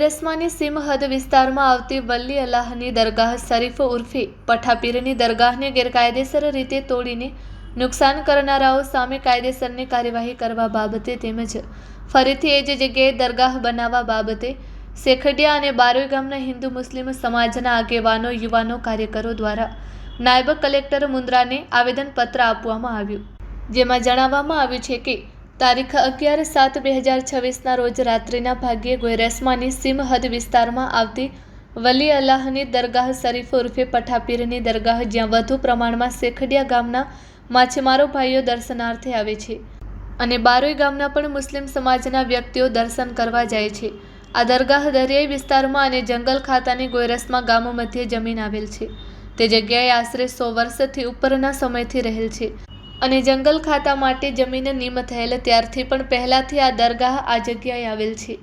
ગોયરસમાની સીમ હદ વિસ્તારમાં આવતી વલ્લી અલ્લાહની દરગાહ શરીફ ઉર્ફે પઠાપીરની દરગાહને ગેરકાયદેસર રીતે તોડીને નુકસાન કરનારાઓ સામે કાયદેસરની કાર્યવાહી કરવા બાબતે તેમજ ફરીથી એ જ જગ્યાએ દરગાહ બનાવવા બાબતે શેખડિયા અને બારોઈ ગામના હિન્દુ મુસ્લિમ સમાજના આગેવાનો, યુવાનો, કાર્યકરો દ્વારા નાયબ કલેક્ટર મુન્દ્રાને આવેદનપત્ર આપવામાં આવ્યું, જેમાં જણાવવામાં આવ્યું છે કે તારીખ 11/7/2026ના રોજ રાત્રિના ભાગ્યે ગોયરસમાની સીમ હદ વિસ્તારમાં આવતી વલી અલ્લાહની દરગાહ શરીફ ઉર્ફે પઠાપીરની દરગાહ, જ્યાં વધુ પ્રમાણમાં શેખડિયા ગામના માછીમારો ભાઈઓ દર્શનાર્થે આવે છે અને બારોઈ ગામના પણ મુસ્લિમ સમાજના વ્યક્તિઓ દર્શન કરવા જાય છે. આ દરગાહ દરિયાઈ વિસ્તારમાં અને જંગલ ખાતાની ગોયરસમા ગામો મધ્યે જમીન આવેલ છે. તે જગ્યાએ આશરે 100 વર્ષથી ઉપરના સમયથી રહેલ છે અને જંગલ ખાતા માટે જમીન નિમ થયેલ ત્યારથી પણ પહેલાથી આ દરગાહ આ જગ્યાએ આવેલ છે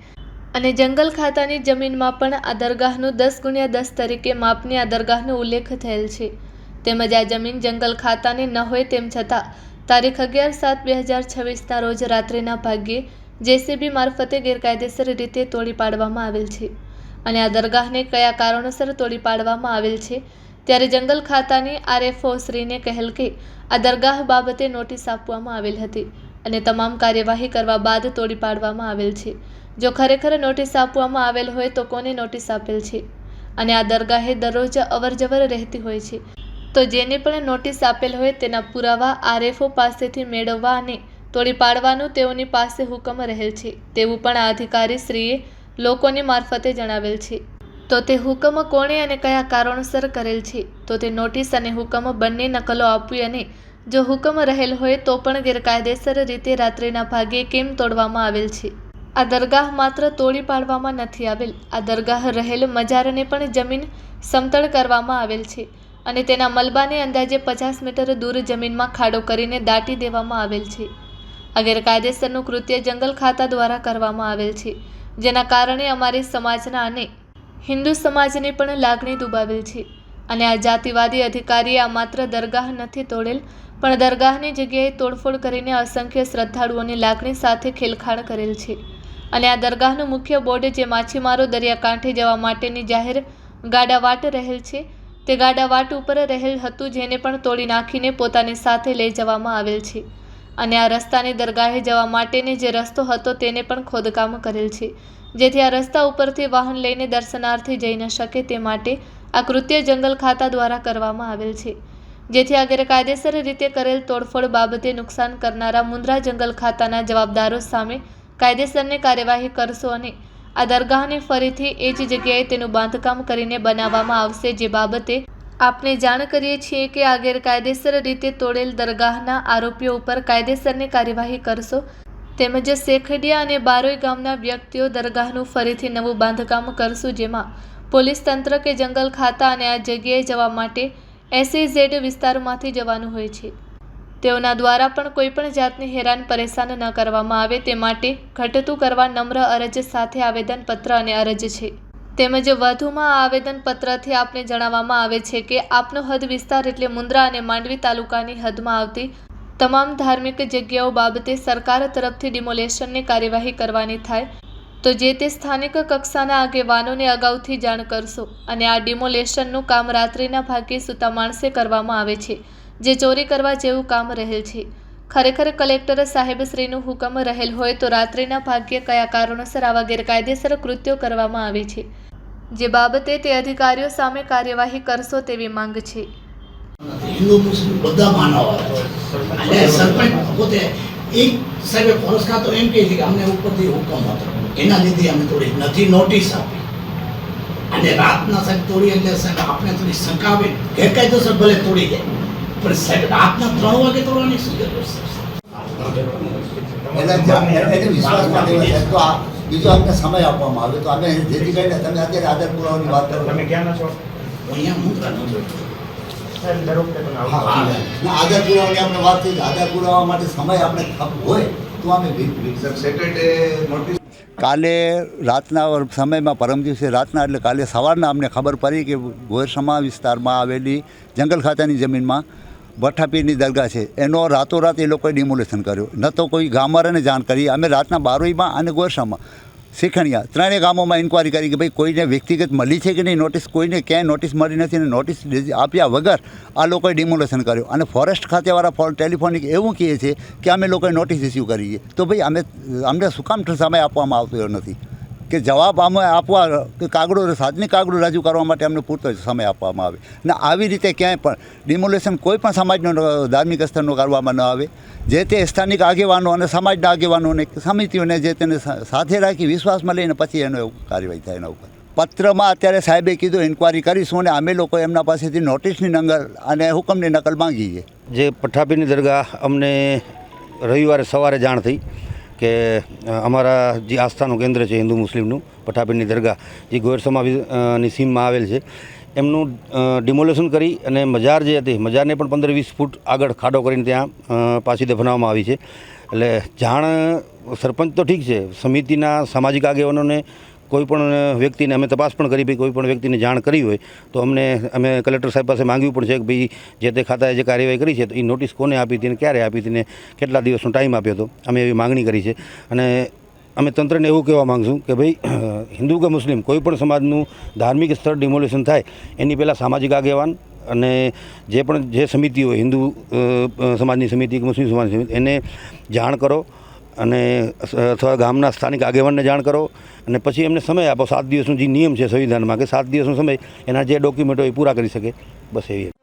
અને જંગલ ખાતાની જમીનમાં પણ આ દરગાહનું 10x10 તરીકે માપની આ દરગાહનો ઉલ્લેખ થયેલ છે. તેમજ આ જમીન જંગલ ખાતાને ન હોય તેમ છતાં તારીખ 11/7/2026ના રોજ રાત્રિના ભાગ્યે જેસીબી મારફતે ગેરકાયદેસર રીતે તોડી પાડવામાં આવેલ છે અને આ દરગાહને કયા કારણોસર તોડી પાડવામાં આવેલ છે ત્યારે જંગલ ખાતાની આરએફઓ શ્રીને કહેલ કે આ દરગાહ બાબતે નોટિસ આપવામાં આવેલ હતી અને તમામ કાર્યવાહી કરવા બાદ તોડી પાડવામાં આવેલ છે. જો ખરેખર નોટિસ આપવામાં આવેલ હોય તો કોને નોટિસ આપેલ છે અને આ દરગાહે દરરોજ અવરજવર રહેતી હોય છે, તો જેને પણ નોટિસ આપેલ હોય તેના પુરાવા આરએફઓ પાસેથી મેળવવા અને તોડી પાડવાનું તેઓની પાસે હુકમ રહેલ છે તેવું પણ આ અધિકારી શ્રીએ લોકોની મારફતે જણાવેલ છે. તો તે હુકમ કોણે અને કયા કારણોસર કરેલ છે, તો તે નોટિસ અને હુકમ બંને નકલો આપવી અને જો હુકમ રહેલ હોય તો પણ ગેરકાયદેસર રીતે રાત્રિના ભાગે કેમ તોડવામાં આવેલ છે. આ દરગાહ માત્ર તોડી પાડવામાં નથી આવેલ, આ દરગાહ રહેલ મજારને પણ જમીન સમતળ કરવામાં આવેલ છે અને તેના મલબાને અંદાજે 50 મીટર દૂર જમીનમાં ખાડો કરીને દાટી દેવામાં આવેલ છે. આ ગેરકાયદેસરનું કૃત્ય જંગલ ખાતા દ્વારા કરવામાં આવેલ છે, જેના કારણે અમારી સમાજના અને હિન્દુ સમાજને પણ લાગણી દુભાવેલ છે અને આ જાતિવાદી અધિકારીએ આ માત્ર દરગાહ નથી તોડેલ પણ દરગાહની જગ્યાએ તોડફોડ કરીને અસંખ્ય શ્રદ્ધાળુઓની લાગણી સાથે ખેલખાણ કરેલ છે અને આ દરગાહનું મુખ્ય બોર્ડ જે માછીમારો દરિયાકાંઠે જવા માટેની જાહેર ગાડાવાટ રહેલ છે તે ગાડાવાટ ઉપર રહેલ હતું, જેને પણ તોડી નાખીને પોતાની સાથે લઈ જવામાં આવેલ છે અને આ રસ્તાની દરગાહે જવા માટેનો જે રસ્તો હતો તેને પણ ખોદકામ કરેલ છે, જેથી આ રસ્તા ઉપરથી વાહન લઈને દર્શનાર્થી જઈ ન શકે તે માટે આ કૃત્ય જંગલ ખાતા દ્વારા કરવામાં આવેલ છે. જેથી આ ગેરકાયદેસર રીતે કરેલ તોડફોડ બાબતે નુકસાન કરનારા મુન્દ્રા જંગલ ખાતાના જવાબદારો સામે કાયદેસરની કાર્યવાહી કરશો અને આ દરગાહને ફરીથી એ જ જગ્યાએ તેનું બાંધકામ કરીને બનાવવામાં આવશે, જે બાબતે આપને જાણ કરીએ છીએ કે આ ગેરકાયદેસર રીતે તોડેલ દરગાહના આરોપીઓ ઉપર કાયદેસરની કાર્યવાહી કરશો. તેમજ શેખડિયા અને બારોઈ ગામના વ્યક્તિઓ દરગાહનું ફરીથી નવું બાંધકામ કરશું, જેમાં પોલીસ તંત્ર કે જંગલ ખાતા અને આ જગ્યાએ જવા માટે SEZ વિસ્તારમાંથી જવાનું હોય છે, તેઓના દ્વારા પણ કોઈપણ જાતની હેરાન પરેશાન ન કરવામાં આવે તે માટે ઘટતું કરવા નમ્ર અરજ સાથે આવેદનપત્ર અને અરજ છે. તેમજ વધુમાં આ આવેદનપત્રથી આપને જણાવવામાં આવે છે કે આપનો હદ વિસ્તાર એટલે મુન્દ્રા અને માંડવી તાલુકાની હદમાં આવતી તમામ ધાર્મિક જગ્યાઓ બાબતે સરકાર તરફથી ડિમોલેશનની કાર્યવાહી કરવાની થાય તો જે તે સ્થાનિક કક્ષાના આગેવાનોને અગાઉથી જાણ કરશો અને આ ડિમોલેશનનું કામ રાત્રિના ભાગે સૂતા માણસે કરવામાં આવે છે, જે ચોરી કરવા જેવું કામ રહેલ છે. ખરેખર કલેક્ટર સાહેબશ્રીનું હુકમ રહેલ હોય તો રાત્રિના ભાગ્યે કયા કારણોસર આવા ગેરકાયદેસર કૃત્યો કરવામાં આવે છે, જે બાબતે તે અધિકારીઓ સામે કાર્યવાહી કરશો તેવી માંગ છે. હિન્દુ મુસ્લિમ બધા માનવ અને સરપંચ પોતે એક સાહેબે ફોરેસ્ટ ખાતો એમ કહે છે કે અમને ઉપરથી હુકમ હતો, એના લીધે અમે થોડી નથી નોટિસ આપી અને રાતના સાહેબ તોડી એટલે સાહેબ આપણે થોડી શંકાવે ગેરકાયદેસર ભલે તોડી જાય પણ સાહેબ રાતના 3 વાગે તોડવાની શું જરૂર છે? વિશ્વાસ માટે તો બીજો અમને સમય આપવામાં આવ્યો તો અમે જેથી કરીને તમે અત્યારે આધાર પુરાવાની વાત કરો. તમે ક્યાં છો? અહીંયા મુદ્રા ન આધાર પુરાવાની આપણે વાત થઈ, આધાર પુરાવા માટે સમય આપણે હોય તો અમે સેટરડે નોટિસ કાલે રાતના સમયમાં પરમ દિવસે રાતના એટલે કાલે સવારના અમને ખબર પડી કે ગોયરસમા વિસ્તારમાં આવેલી જંગલ ખાતાની જમીનમાં પઠાપીરની દરગાહ છે, એનો રાતોરાત એ લોકોએ ડિમોલેશન કર્યો. ન તો કોઈ ગામવાળાને જાણ કરી. અમે રાતના બારોઈમાં અને ગોયરસમામાં શીખણિયા ત્રણેય ગામોમાં ઇન્કવાયરી કરી કે ભાઈ કોઈને વ્યક્તિગત મળી છે કે નહીં નોટિસ, કોઈને ક્યાંય નોટિસ મળી નથી અને નોટિસ આપ્યા વગર આ લોકોએ ડિમોલેશન કર્યું. અને ફોરેસ્ટ ખાતેવાળા ટેલિફોનિક એવું કહે છે કે અમે લોકોએ નોટિસ ઇસ્યુ કરી છે. તો ભાઈ અમને શું કામ સમય આપવામાં આવતો નથી કે જવાબ અમે આપવા કે કાગળો સાધનિક કાગળો રજૂ કરવા માટે અમને પૂરતો સમય આપવામાં આવે ને આવી રીતે ક્યાંય પણ ડિમોલેશન કોઈ પણ સમાજનો ધાર્મિક સ્તરનો કરવામાં ન આવે. જે તે સ્થાનિક આગેવાનો અને સમાજના આગેવાનોને સમિતિઓને જે તેને સાથે રાખી વિશ્વાસમાં લઈને પછી એનો કાર્યવાહી થાય એના ઉપર. પત્રમાં અત્યારે સાહેબે કીધું ઇન્કવાયરી કરીશું અને અમે લોકો એમના પાસેથી નોટિસની નકલ અને હુકમની નકલ માંગી છે. જે પઠ્ઠાપીરની દરગાહ અમને રવિવારે સવારે જાણ થઈ કે અમારા જે આસ્થાનું કેન્દ્ર છે હિન્દુ મુસ્લિમનું પઠ્ઠાપીરની દરગાહ જે ગોયર સમાજની સીમમાં આવેલ છે એમનું ડિમોલેશન કરી અને મજાર જે હતી મજારને પણ 15-20 ફૂટ આગળ ખાડો કરીને ત્યાં પાછી દફનાવવામાં આવી છે. એટલે જાણ સરપંચ તો ઠીક છે, સમિતિના સામાજિક આગેવાનોને કોઈ પણ વ્યક્તિને અમે તપાસ પણ કરી ભાઈ કોઈ પણ વ્યક્તિને જાણ કરી હોય તો અમે કલેક્ટર સાહેબ પાસે માંગ્યું પણ છે કે ભાઈ જે તે ખાતાએ જે કાર્યવાહી કરી છે તો એ નોટિસ કોને આપી હતી ને ક્યારે આપી હતી ને કેટલા દિવસનો ટાઈમ આપ્યો હતો, અમે એવી માગણી કરી છે. અને અમે તંત્રને એવું કહેવા માગીશું કે ભાઈ હિન્દુ કે મુસ્લિમ કોઈ પણ સમાજનું ધાર્મિક સ્થળ ડિમોલેશન થાય એની પહેલાં સામાજિક આગેવાન અને જે સમિતિ હોય હિન્દુ સમાજની સમિતિ કે મુસ્લિમ સમાજની સમિતિ એને જાણ કરો અને અથવા ગામના સ્થાનિક આગેવાનને જાણ કરો અને પછી એમને સમય આપો. 7 દિવસનો જે નિયમ છે સંવિધાનમાં કે 7 દિવસનો સમય એના જે ડોક્યુમેન્ટો એ પૂરા કરી શકે, બસ એવી